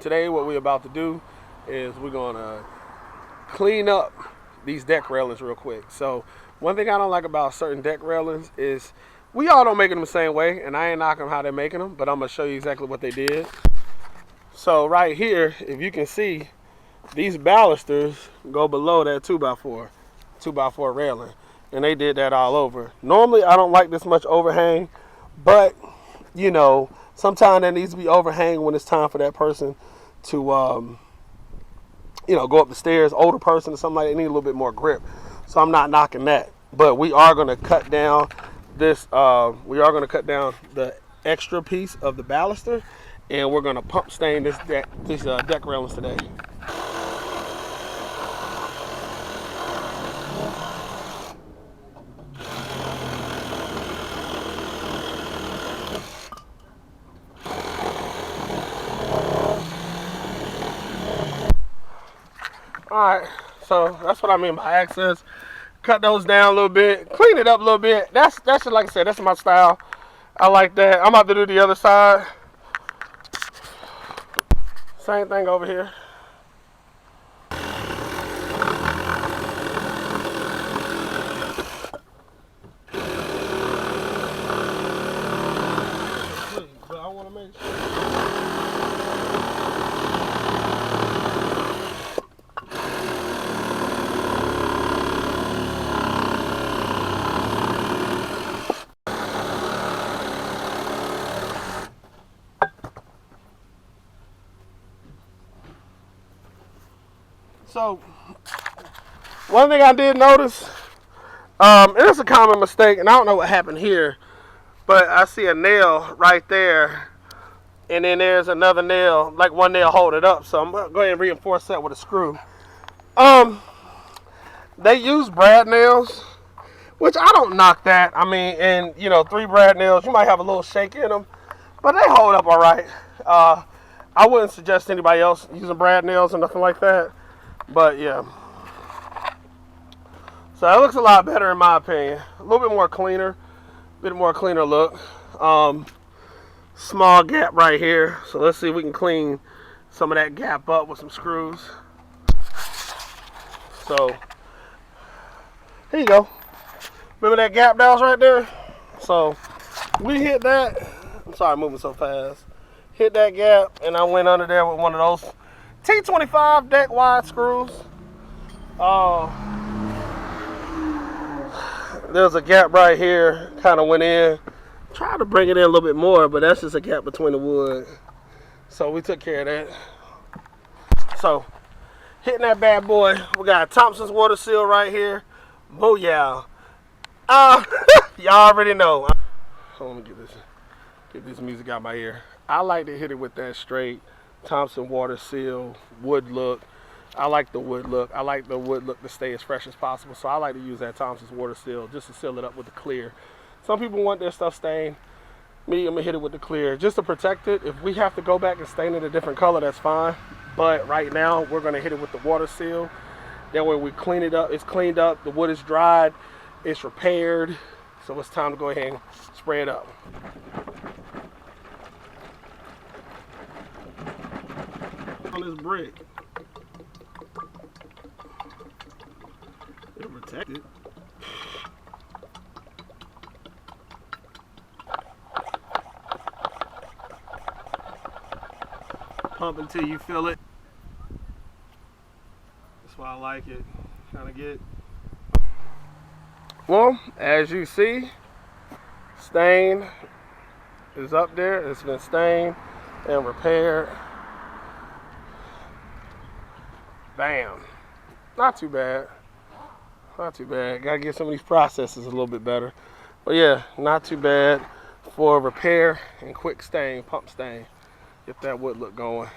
today what we're about to do is we're gonna clean up these deck railings real quick. So one thing I don't like about certain deck railings is we all don't make them the same way, and I ain't knocking how they're making them, but I'm gonna show you exactly what they did. So right here, if you can see, these balusters go below that 2x4 railing, and they did that all over. Normally I don't like this much overhang, but you know, sometimes there needs to be overhang when it's time for that person to you know, go up the stairs. Older person or something like that, they need a little bit more grip, so I'm not knocking that. But we are going to cut down this we are going to cut down the extra piece of the baluster, and we're going to pump stain this deck railings today. Alright, so that's what I mean by access. Cut those down a little bit, clean it up a little bit. That's just, like I said, that's my style. I like that. I'm about to do the other side. Same thing over here. But I want to make sure. So, one thing I did notice, and it's a common mistake, and I don't know what happened here, but I see a nail right there, and then there's another nail, like one nail hold it up, so I'm going to go ahead and reinforce that with a screw. They use brad nails, which I don't knock that. I mean, and you know, 3 brad nails, you might have a little shake in them, but they hold up all right. I wouldn't suggest anybody else using brad nails or nothing like that. But yeah, so that looks a lot better in my opinion. A little bit more cleaner, look. Small gap right here. So let's see if we can clean some of that gap up with some screws. So here you go. Remember that gap that was right there? So we hit that. I'm sorry, I'm moving so fast. Hit that gap, and I went under there with one of those T25 deck wide screws. There's a gap right here, kind of went in. Tried to bring it in a little bit more, but that's just a gap between the wood. So we took care of that. So hitting that bad boy, we got Thompson's water seal right here. Booyah. Y'all already know. Hold on, let me get this music out my ear. I like to hit it with that straight Thompson water seal wood look. I like the wood look. I like the wood look to stay as fresh as possible, so I like to use that Thompson's water seal just to seal it up with the clear. Some people want their stuff stained. Me, I'm gonna hit it with the clear just to protect it. If we have to go back and stain it a different color, that's fine, but right now we're gonna hit it with the water seal. That way we clean it up, it's cleaned up, the wood is dried, it's repaired, so it's time to go ahead and spray it up. On this brick, it'll protect it. Pump until you feel it. That's why I like it. Kind of get. Well, as you see, stain is up there. It's been stained and repaired. Bam. Not too bad. Not too bad. Gotta get some of these processes a little bit better. But yeah, not too bad for repair and quick stain, pump stain. Get that wood look going.